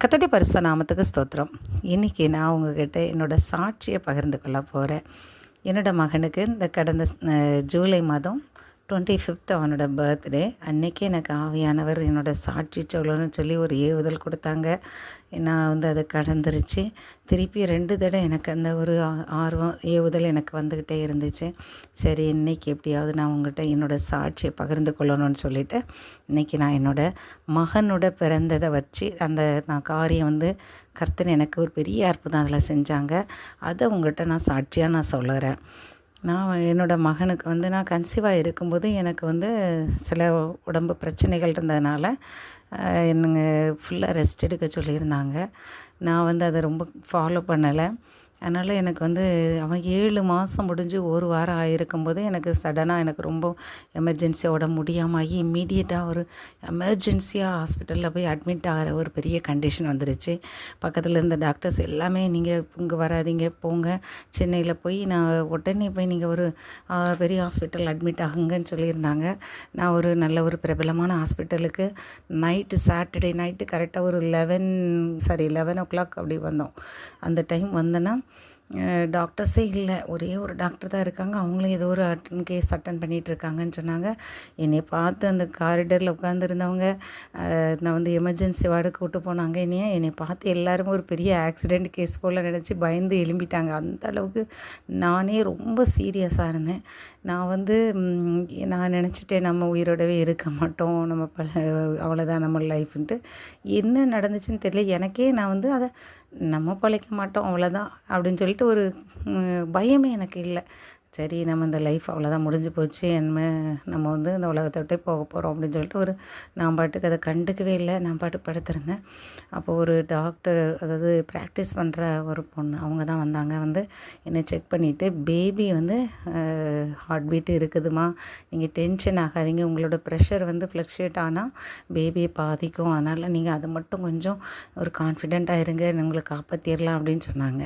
கர்த்தருடைய பரிசுத்த நாமத்துக்கு ஸ்தோத்திரம். இன்றைக்கி நான் உங்ககிட்ட என்னோடய சாட்சியை பகிர்ந்து கொள்ள போகிறேன். என்னோடய மகனுக்கு இந்த கடந்த ஜூலை மாதம் 25th அவனோட பர்த்டே. அன்றைக்கி எனக்கு ஆவியானவர் என்னோடய சாட்சி சொல்லணும்னு சொல்லி ஒரு ஏவுதல் கொடுத்தாங்க. நான் அதை கடந்துருச்சு. திருப்பி 2 தடவை எனக்கு அந்த ஒரு ஆர்வம் ஏவுதல் எனக்கு வந்துக்கிட்டே இருந்துச்சு. சரி, இன்றைக்கி எப்படியாவது நான் உங்கள்கிட்ட என்னோடய சாட்சியை பகிர்ந்து கொள்ளணும்னு சொல்லிவிட்டு இன்றைக்கி நான் என்னோடய மகனோட பிறந்ததை வச்சு நான் காரியம் கர்த்தர் எனக்கு ஒரு பெரிய அற்புதம் அதில் செஞ்சாங்க. அதை உங்கள்கிட்ட நான் சாட்சியாக சொல்லுறேன். நான் என்னோடய மகனுக்கு நான் கன்சீவாக இருக்கும்போது எனக்கு சில உடம்பு பிரச்சனைகள் இருந்ததுனால என்னங்க ஃபுல்லாக ரெஸ்ட் எடுக்க சொல்லியிருந்தாங்க. நான் அதை ரொம்ப ஃபாலோ பண்ணலை. அதனால் எனக்கு அவன் 7 மாதம் முடிஞ்சு 1 வாரம் ஆகிருக்கும்போது எனக்கு சடனாக எனக்கு ரொம்ப எமர்ஜென்சியோட முடியாமல் ஆகி இம்மீடியட்டாக ஒரு எமர்ஜென்சியாக ஹாஸ்பிட்டலில் போய் அட்மிட் ஆகிற ஒரு பெரிய கண்டிஷன் வந்துருச்சு. பக்கத்தில் இருந்த டாக்டர்ஸ் எல்லாமே நீங்கள் இங்கே வராதீங்க, போங்க சென்னையில் போய் உடனே போய் நீங்கள் ஒரு பெரிய ஹாஸ்பிட்டல் அட்மிட் ஆகுங்கன்னு சொல்லியிருந்தாங்க. நான் ஒரு நல்ல ஒரு பிரபலமான ஹாஸ்பிட்டலுக்கு சாட்டர்டே நைட்டு கரெக்டாக ஒரு 11 o'clock அப்படி வந்தோம். அந்த டைம் வந்தேன்னா டாக்டர்ஸே இல்லை, ஒரே ஒரு டாக்டர் தான் இருக்காங்க. அவங்களும் ஏதோ ஒரு கேஸ் அட்டன் பண்ணிகிட்ருக்காங்கன்னு சொன்னாங்க. என்னை பார்த்து அந்த காரிடரில் உட்காந்துருந்தவங்க நான் எமர்ஜென்சி வார்டுக்கு கூப்பிட்டு போனாங்க. என்னை பார்த்து எல்லாரும் ஒரு பெரிய ஆக்சிடெண்ட் கேஸ் போல் நினச்சி பயந்து எழும்பிட்டாங்க. அந்த அளவுக்கு நானே ரொம்ப சீரியஸாக இருந்தேன். நான் நினச்சிட்டேன் நம்ம உயிரோடவே இருக்க மாட்டோம், நம்ம அவ்வளோதான் நம்ம லைஃப்ன்ட்டு. என்ன நடந்துச்சுன்னு தெரியல எனக்கே. நான் அதை நம்ம பழைக்க மாட்டோம் அவ்வளோதான் அப்படின்னு சொல்லிட்டு ஒரு பயமே எனக்கு இல்லை. சரி, நம்ம இந்த லைஃப் அவ்வளோதான் முடிஞ்சு போச்சு, நம்ம இந்த உலகத்தை விட்டே போக போகிறோம் அப்படின்னு சொல்லிட்டு நான் பாட்டுக்கு அதை கண்டுக்கவே இல்லை. நான் பாட்டு படுத்திருந்தேன். அப்போது ஒரு டாக்டர், அதாவது ப்ராக்டிஸ் பண்ணுற ஒரு பொண்ணு, அவங்க தான் வந்தாங்க. என்னை செக் பண்ணிவிட்டு, பேபி ஹார்ட் பீட் இருக்குதுமா, நீங்கள் டென்ஷன் ஆகாதீங்க, உங்களோட ப்ரெஷர் ஃப்ளக்ஷுவேட் ஆனால் பேபியை பாதிக்கும், அதனால் நீங்கள் அதை மட்டும் கொஞ்சம் ஒரு கான்ஃபிடெண்ட்டாக இருங்க, உங்களை காப்பாற்றிடலாம் அப்படின்னு சொன்னாங்க.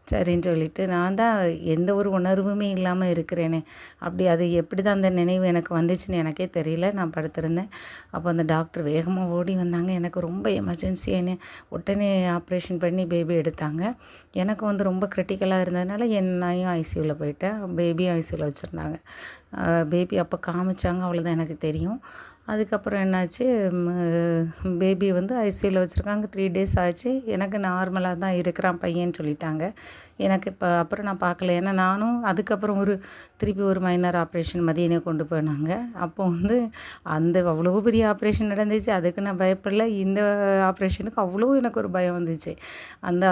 சரின்னு சொல்லிவிட்டு நான் தான் எந்த ஒரு உணர்வுமே இல்லாமல் இருக்கிறேனே. அது எப்படி தான் அந்த நினைவு எனக்கு வந்துச்சுன்னு எனக்கே தெரியல. நான் படுத்திருந்தேன். அப்போ அந்த டாக்டர் வேகமாக ஓடி வந்தாங்க. எனக்கு ரொம்ப எமர்ஜென்சியாக உடனே ஆப்ரேஷன் பண்ணி பேபி எடுத்தாங்க. எனக்கு ரொம்ப கிரிட்டிக்கலாக இருந்ததுனால என்னையும் ஐசியூவில் போயிட்டேன். பேபியும் ஐசியூவில் வச்சுருந்தாங்க. பேபி அப்போ காமிச்சாங்க, அவ்வளோதான் எனக்கு தெரியும். அதுக்கப்புறம் என்னாச்சு, பேபி ஐசியூவில் வச்சுருக்காங்க. 3 days ஆச்சு. எனக்கு நார்மலாக தான் இருக்கிறான் பையன்னு சொல்லிட்டாங்க. எனக்கு அப்புறம் நான் பார்க்கல. ஏன்னா நானும் அதுக்கப்புறம் திருப்பி ஒரு மைனர் ஆப்ரேஷன் மதியனே கொண்டு போனாங்க. அப்போ அந்த அவ்வளோ பெரிய ஆப்ரேஷன் நடந்துச்சு. அதுக்கு நான் பயப்படல. இந்த ஆப்ரேஷனுக்கு அவ்வளோ எனக்கு ஒரு பயம் வந்துச்சு. அந்த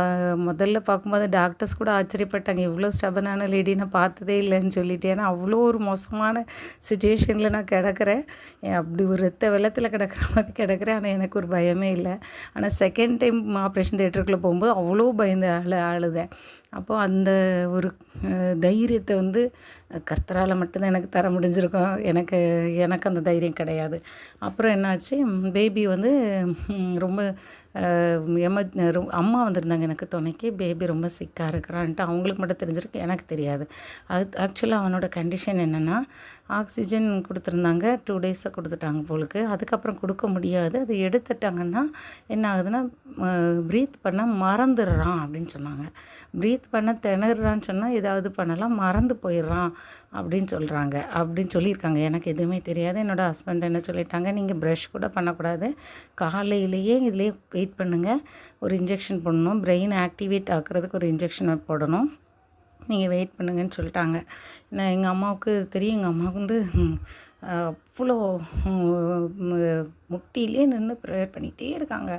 முதல்ல பார்க்கும்போது டாக்டர்ஸ் கூட ஆச்சரியப்பட்டாங்க, இவ்வளோ ஸ்டபனான லேடி நான் பார்த்ததே இல்லைன்னு சொல்லிட்டு. ஏன்னா அவ்வளோ ஒரு மோசமான சிச்சுவேஷனில் நான் கிடக்கிறேன். அப்படி ஒரு ரத்த வெள்ளத்தில் கிடக்கிற மாதிரி கிடக்கிறேன். ஆனால் எனக்கு ஒரு பயமே இல்லை. ஆனால் செகண்ட் டைம் ஆப்ரேஷன் தியேட்டருக்குள்ளே போகும்போது அவ்வளோ பயந்து அழுதேன். அப்போது அந்த ஒரு தைரியத்தை கர்த்தரால் மட்டும்தான் எனக்கு தர முடிஞ்சிருக்கும். எனக்கு அந்த தைரியம் கிடையாது. அப்புறம் என்னாச்சு, பேபி ரொம்ப அம்மா வந்திருந்தாங்க எனக்கு துணைக்கு. பேபி ரொம்ப சிக்காக இருக்கிறான்ட்டு அவங்களுக்கு மட்டும் தெரிஞ்சிருக்கு, எனக்கு தெரியாது. ஆக்சுவலாக அவனோட கண்டிஷன் என்னென்னா, ஆக்சிஜன் கொடுத்துருந்தாங்க, 2 days கொடுத்துட்டாங்க போலுக்கு. அதுக்கப்புறம் கொடுக்க முடியாது. அது எடுத்துட்டாங்கன்னா என்ன ஆகுதுன்னா, ப்ரீத் பண்ண மறந்துடுறான் அப்படின்னு சொன்னாங்க. ப்ரீத் பண்ண திணறான்னு சொன்னால் ஏதாவது பண்ணலாம், மறந்து போயிடுறான் அப்படின்னு சொல்லியிருக்காங்க. எனக்கு எதுவுமே தெரியாது. என்னோடய ஹஸ்பண்ட் என்ன சொல்லிட்டாங்க, நீங்கள் ப்ரஷ் கூட பண்ணக்கூடாது, காலையிலேயே இதுலேயே வெயிட் பண்ணுங்கள், ஒரு இன்ஜெக்ஷன் போடணும், பிரெயின் ஆக்டிவேட் ஆக்கிறதுக்கு ஒரு இன்ஜெக்ஷன் போடணும், நீங்கள் வெயிட் பண்ணுங்கன்னு சொல்லிட்டாங்க. எங்கள் அம்மாவுக்கு தெரியும். எங்கள் அம்மாவுக்கு அவ்வளோ முட்டிலே நின்று ப்ரேயர் பண்ணிகிட்டே இருக்காங்க.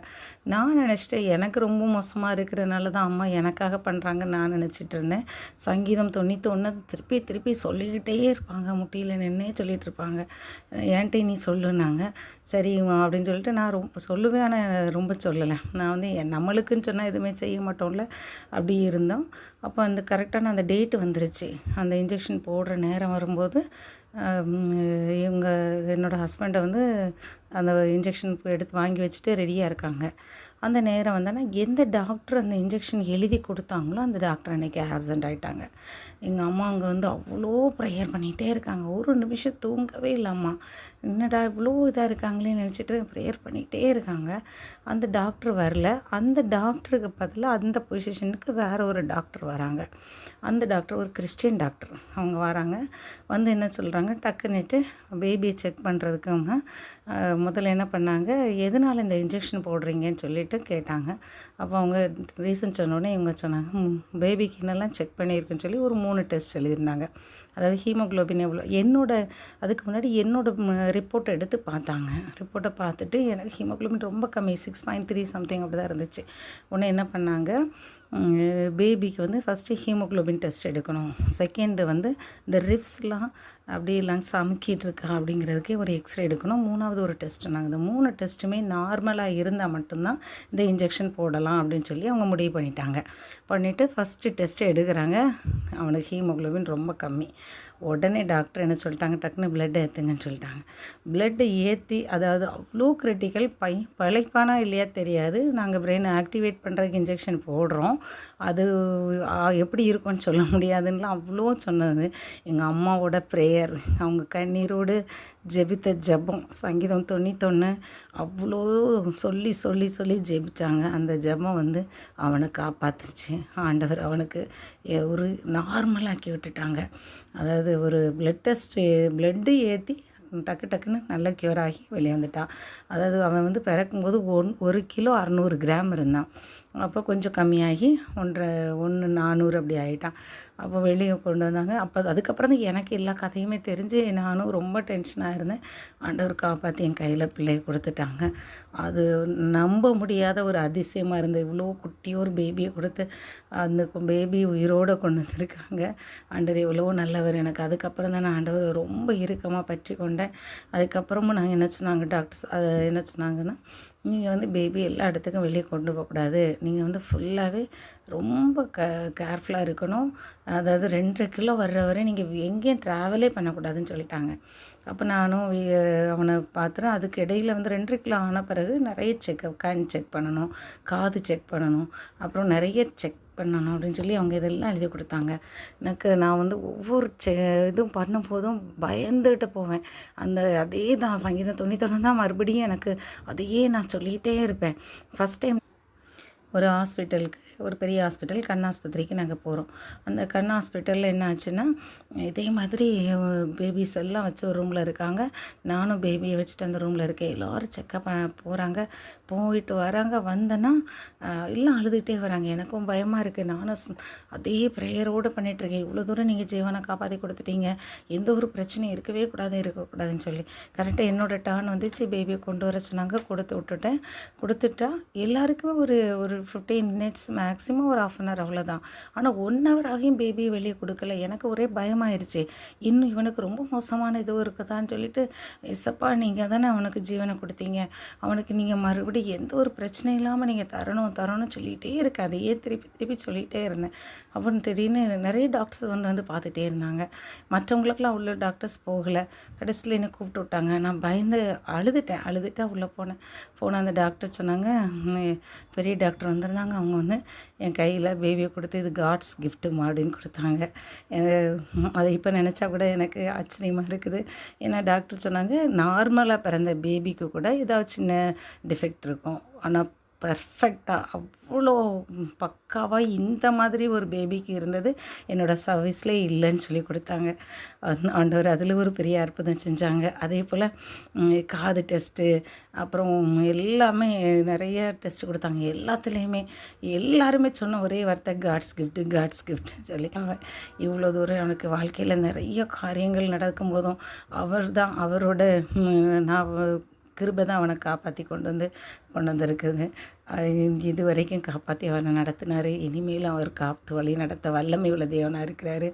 நான் நினச்சிட்டேன் எனக்கு ரொம்ப மோசமாக இருக்கிறதுனால தான் அம்மா எனக்காக பண்ணுறாங்கன்னு நான் நினச்சிட்டு இருந்தேன். சங்கீதம் 91 திருப்பி திருப்பி சொல்லிக்கிட்டே இருப்பாங்க, முட்டியில் நின்னே சொல்லிகிட்டு இருப்பாங்க. ஏன்ட்டே நீ சொல்லுனாங்க. சரி அப்படின்னு சொல்லிட்டு நான் ரொம்ப சொல்லுவேன், ஆனால் ரொம்ப சொல்லலை. நான் நம்மளுக்குன்னு சொன்னால் எதுவுமே செய்ய மாட்டோம்ல, அப்படி இருந்தோம். அப்போ கரெக்டான அந்த டேட்டு வந்துருச்சு. அந்த இன்ஜெக்ஷன் போடுற நேரம் வரும்போது என்னோடய ஹஸ்பண்டை அந்த இன்ஜெக்ஷன் எடுத்து வாங்கி வச்சுட்டு ரெடியாக இருக்காங்க. அந்த நேரம் வந்தோன்னா எந்த டாக்டர் அந்த இன்ஜெக்ஷன் எழுதி கொடுத்தாங்களோ அந்த டாக்டர் அன்றைக்கி ஆப்சண்ட் ஆகிட்டாங்க. எங்கள் அம்மா அங்கே வந்து அவ்வளோ ப்ரேயர் பண்ணிகிட்டே இருக்காங்க. ஒரு நிமிஷம் தூங்கவே இல்லை அம்மா. என்னடா இவ்வளோ இதாக இருக்காங்களேன்னு நினச்சிட்டு ப்ரேயர் பண்ணிகிட்டே இருக்காங்க. அந்த டாக்டர் வரல. அந்த டாக்டருக்கு பதிலாக அந்த பொசிஷனுக்கு வேறு ஒரு டாக்டர் வராங்க. அந்த டாக்டர் ஒரு கிறிஸ்டியன் டாக்டர். அவங்க வராங்க. வந்து என்ன சொல்கிறாங்க, டக்குன்னுட்டு பேபியை செக் பண்ணுறதுக்கு அவங்க முதல்ல என்ன பண்ணாங்க, எதனால் இந்த இன்ஜெக்ஷன் போடுறீங்கன்னு சொல்லிட்டு கேட்டாங்க. அப்போ அவங்க ரீசன் சொன்னோடனே இவங்க சொன்னாங்க, பேபிக்கு என்னெல்லாம் செக் பண்ணியிருக்குன்னு சொல்லி ஒரு 3 டெஸ்ட் எழுதியிருந்தாங்க. அதாவது ஹீமோக்ளோபின் எவ்வளோ, அதுக்கு முன்னாடி ரிப்போர்ட்டை எடுத்து பார்த்தாங்க. ரிப்போர்ட்டை பார்த்துட்டு எனக்கு ஹீமோக்ளோபின் ரொம்ப கம்மி, 6.3 சம்திங் அப்படி தான் இருந்துச்சு. உடனே என்ன பண்ணாங்க, பேபிக்கு வந்து ஃபஸ்ட்டு ஹீமோக்ளோபின் டெஸ்ட் எடுக்கணும். செகண்டு வந்து இந்த ரிப்ஸ்லாம் அப்படியே லங்ஸ் அமுக்கிட்டு இருக்கா அப்படிங்கிறதுக்கே ஒரு எக்ஸ்ரே எடுக்கணும். 3வது ஒரு டெஸ்ட் சொன்னாங்க. இந்த 3 டெஸ்ட்டுமே நார்மலாக இருந்தால் மட்டும்தான் இந்த இன்ஜெக்ஷன் போடலாம் அப்படின்னு சொல்லி அவங்க முடிவு பண்ணிவிட்டு ஃபஸ்ட்டு டெஸ்ட்டு எடுக்கிறாங்க. அவனுக்கு ஹீமோக்ளோபின் ரொம்ப கம்மி. உடனே டாக்டர் என்ன சொல்லிட்டாங்க, டக்குன்னு பிளட் ஏற்றுங்கன்னு சொல்லிட்டாங்க. பிளட்டு ஏற்றி, அதாவது அவ்வளோ கிரிட்டிக்கல், பழைப்பானா இல்லையா தெரியாது, நாங்கள் பிரெயினை ஆக்டிவேட் பண்ணுறதுக்கு இன்ஜெக்ஷன் போடுறோம், அது எப்படி இருக்கும்னு சொல்ல முடியாதுன்னெலாம் அவ்வளோ சொன்னது. எங்கள் அம்மாவோட ப்ரேயர், அவங்க கண்ணீரோடு ஜெபித்த ஜெபம், சங்கீதம் 91 அவ்வளோ சொல்லி சொல்லி சொல்லி ஜெபித்தாங்க. அந்த ஜெபம் வந்து அவனை காப்பாற்றுச்சு. ஆண்டவர் அவனுக்கு ஒரு நார்மலாக்கி விட்டுட்டாங்க. அதாவது ஒரு பிளட்டு ஏற்றி டக்குன்னு நல்லா க்யூர் ஆகி வெளியே வந்துட்டான். அதாவது அவன் வந்து பிறக்கும்போது 1 கிலோ 600 கிராம் இருந்தான். அப்போ கொஞ்சம் கம்மியாகி 1 400 அப்படி ஆகிட்டான். அப்போ வெளியே கொண்டு வந்தாங்க. அதுக்கப்புறம் தான் எனக்கு எல்லா கதையுமே தெரிஞ்சு நானும் ரொம்ப டென்ஷனாக இருந்தேன். ஆண்டவர் காப்பாற்றி என் கையில் பிள்ளையை கொடுத்துட்டாங்க. அது நம்ப முடியாத ஒரு அதிசயமாக இருந்தது. இவ்வளோ குட்டியாக ஒரு பேபியை கொடுத்து அந்த பேபி உயிரோடு கொண்டு வந்திருக்காங்க. ஆண்டவர் எவ்வளோ நல்லவர். எனக்கு அதுக்கப்புறம் தான் நான் ஆண்டவர் ரொம்ப இறுக்கமாக பற்றி கொண்டேன். அதுக்கப்புறமும் நாங்கள் என்ன சொன்னாங்க, டாக்டர்ஸ் என்ன சொன்னாங்கன்னா, நீங்கள் வந்து பேபி எல்லா இடத்துக்கும் வெளியே கொண்டு போகக்கூடாது, நீங்கள் வந்து ஃபுல்லாகவே ரொம்ப கேர்ஃபுல்லாக இருக்கணும். அதாவது 2.5 கிலோ வர்ற வரை நீங்கள் எங்கேயும் ட்ராவலே பண்ணக்கூடாதுன்னு சொல்லிட்டாங்க. அப்போ நானும் அவனை பார்த்துறேன். அதுக்கு இடையில் வந்து 2.5 கிலோ ஆன பிறகு நிறைய கண் செக் பண்ணணும், காது செக் பண்ணணும், அப்புறம் நிறைய செக் பண்ணணும் அப்படின்னு சொல்லி அவங்க இதெல்லாம் எழுதி கொடுத்தாங்க. நான் வந்து ஒவ்வொரு இதுவும் பண்ணும்போதும் பயந்துகிட்டு போவேன். அதே தான் சங்கீதம் 91 தான் மறுபடியும் எனக்கு அதையே நான் சொல்லிகிட்டே இருப்பேன். ஃபஸ்ட் டைம் ஒரு ஹாஸ்பிட்டலுக்கு, ஒரு பெரிய ஹாஸ்பிட்டல், கண் ஆஸ்பத்திரிக்கு நாங்கள் போகிறோம். அந்த கண் ஹாஸ்பிட்டலில் என்ன ஆச்சுன்னா, இதே மாதிரி பேபிஸ் எல்லாம் வச்சு ஒரு ரூமில் இருக்காங்க. நானும் பேபியை வச்சுட்டு அந்த ரூமில் இருக்கேன். எல்லோரும் செக்கப் போகிறாங்க, போயிட்டு வராங்க. வந்தேன்னா எல்லாம் அழுதுகிட்டே வராங்க. எனக்கும் பயமாக இருக்குது. நானும் அதே ப்ரேயரோடு பண்ணிகிட்ருக்கேன். இவ்வளோ தூரம் நீங்கள் ஜீவனை காப்பாற்றி கொடுத்துட்டீங்க, எந்த ஒரு பிரச்சனையும் இருக்கக்கூடாதுன்னு சொல்லி. கரெக்டாக என்னோடய டர்ன் வந்துச்சு. பேபியை கொண்டு வர சொன்னாங்க. கொடுத்துட்டா எல்லாருக்குமே ஒரு 15 மினிட்ஸ், மேக்ஸிமம் ஒரு 1/2 hour அவ்வளோதான். ஆனால் 1 hour ஆகியும் பேபியை வெளியே கொடுக்கல. எனக்கு ஒரே பயமாயிருச்சு. இன்னும் இவனுக்கு ரொம்ப மோசமான இதுவும் இருக்குதான்னு சொல்லிட்டு, ஏசப்பா நீங்கள் தானே அவனுக்கு ஜீவனை கொடுத்தீங்க, அவனுக்கு நீங்கள் மறுபடியும் எந்த ஒரு பிரச்சனையும் இல்லாமல் நீங்கள் தரணும்னு சொல்லிகிட்டே இருக்கேன். அதையே திருப்பி சொல்லிகிட்டே இருந்தேன். அப்புறம் திடீர்னு நிறைய டாக்டர்ஸ் வந்து பார்த்துட்டே இருந்தாங்க. மற்றவங்களுக்கெல்லாம் உள்ள டாக்டர்ஸ் போகலை. கடைசியில் என்னை கூப்பிட்டு விட்டாங்க. நான் பயந்து அழுதுட்டேன் உள்ளே போனேன். அந்த டாக்டர் சொன்னாங்க, பெரிய டாக்டர் வந்திருந்தாங்க. அவங்க வந்து என் கையில் பேபியை கொடுத்து, இது காட்ஸ் கிஃப்ட்டுமா அப்படின்னு கொடுத்தாங்க. அதை இப்போ நினச்சா கூட எனக்கு ஆச்சரியமாக இருக்குது. ஏன்னா டாக்டர் சொன்னாங்க, நார்மலாக பிறந்த பேபிக்கு கூட ஏதாவது சின்ன டிஃபெக்ட் இருக்கும், ஆனால் பர்ஃபெக்டாக அவ்வளோ பக்காவாக இந்த மாதிரி ஒரு பேபிக்கு இருந்தது என்னோடய சர்வீஸ்லேயே இல்லைன்னு சொல்லி கொடுத்தாங்க. ஆண்டவர் அதில் ஒரு பெரிய அற்புதம் செஞ்சாங்க. அதே போல் காது டெஸ்ட்டு, அப்புறம் எல்லாமே நிறைய டெஸ்ட் கொடுத்தாங்க. எல்லாருமே சொன்ன ஒரே வார்த்தை காட்ஸ் கிஃப்ட்னு சொல்லி. இவ்வளோ தூரம் எனக்கு வாழ்க்கையில் நிறைய காரியங்கள் நடக்கும் போதும் அவரோட நான் கிருபை தான் அவனை காப்பாற்றி கொண்டு வந்திருக்குது. இது வரைக்கும் காப்பாற்றி அவனை நடத்தினார். இனிமேலும் அவர் காத்து வழி நடத்த வல்லமை உள்ள தேவனாக இருக்கிறாரு.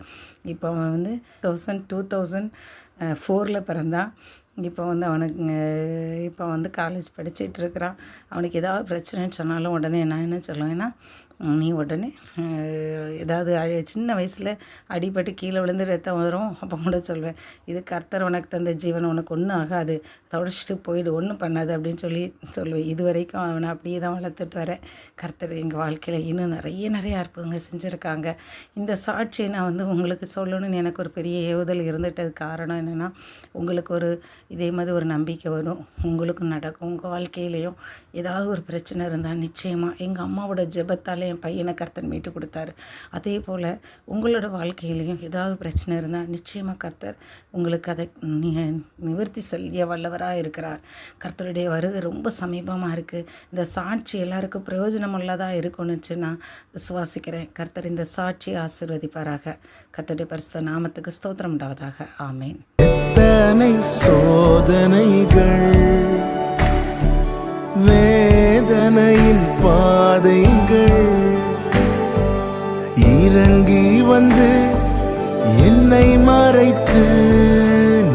இப்போ அவன் வந்து 2004 பிறந்தான். இப்போ வந்து அவனுக்கு காலேஜ் படிச்சுட்டு இருக்கிறான். அவனுக்கு ஏதாவது பிரச்சனைன்னு சொன்னாலும் உடனே நான் என்ன சொல்லுவேன்னா, நீ உடனே ஏதாவது சின்ன வயசில் அடிபட்டு கீழே விழுந்து ரத்தம் வரும், அப்போ கூட சொல்வேன், இது கர்த்தர் உனக்கு தந்த ஜீவன், உனக்கு ஒன்றும் ஆகாது, தொடச்சிட்டு போயிடு, ஒன்றும் பண்ணாது அப்படின்னு சொல்லுவேன். இது வரைக்கும் அவனை அப்படியே தான் வளர்த்துட்டு வரேன். கர்த்தர் எங்கள் வாழ்க்கையில் இன்னும் நிறைய அற்புதங்கள் செஞ்சுருக்காங்க. இந்த சாட்சியை நான் உங்களுக்கு சொல்லணும்னு எனக்கு ஒரு பெரிய ஏவுதல் இருந்துட்டது. காரணம் என்னென்னா, உங்களுக்கு இதே மாதிரி ஒரு நம்பிக்கை வரும், உங்களுக்கும் நடக்கும். உங்கள் வாழ்க்கையிலையும் ஏதாவது ஒரு பிரச்சனை இருந்தால் நிச்சயமாக எங்கள் அம்மாவோட ஜெபத்தால் என் பையனை கர்த்தர் மீட்டு கொடுத்தாரு. அதே போல் உங்களோட வாழ்க்கையிலையும் ஏதாவது பிரச்சனை இருந்தால் நிச்சயமாக கர்த்தர் உங்களுக்கு அதை நிவர்த்தி செய்ய வல்லவராக இருக்கிறார். கர்த்தருடைய வருகை ரொம்ப சமீபமாக இருக்குது. இந்த சாட்சி எல்லாருக்கும் பிரயோஜனமுள்ளதாக இருக்கும்னுச்சு நான் விசுவாசிக்கிறேன். கர்த்தர் இந்த சாட்சியை ஆசீர்வதிப்பாராக. கர்த்தருடைய பரிசுத்த நாமத்துக்கு ஸ்தோத்திரம் உண்டாவதாக. ஆமேன். எத்தனை சோதனைகள், வேதனையின் பாதைகள் இறங்கி வந்து என்னை மறைத்து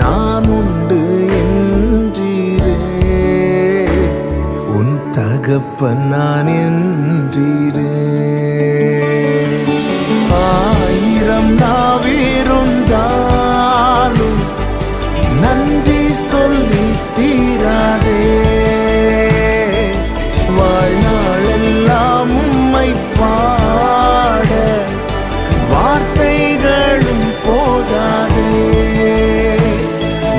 நான் உண்டு என்றீரே, உன் தகப்பன் நான் என்றீரே. ஆயிரம் நாவிருந்தாலும் நன்றி சொல்லி தீராதே, வாழ்நாளெல்லாம் உம்மை பாட வார்த்தைகளும் போதாதே.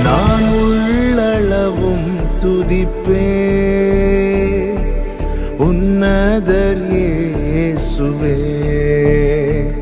நான் உள்ளளவும் துதிப்பே உன்னதர் இயேசுவே.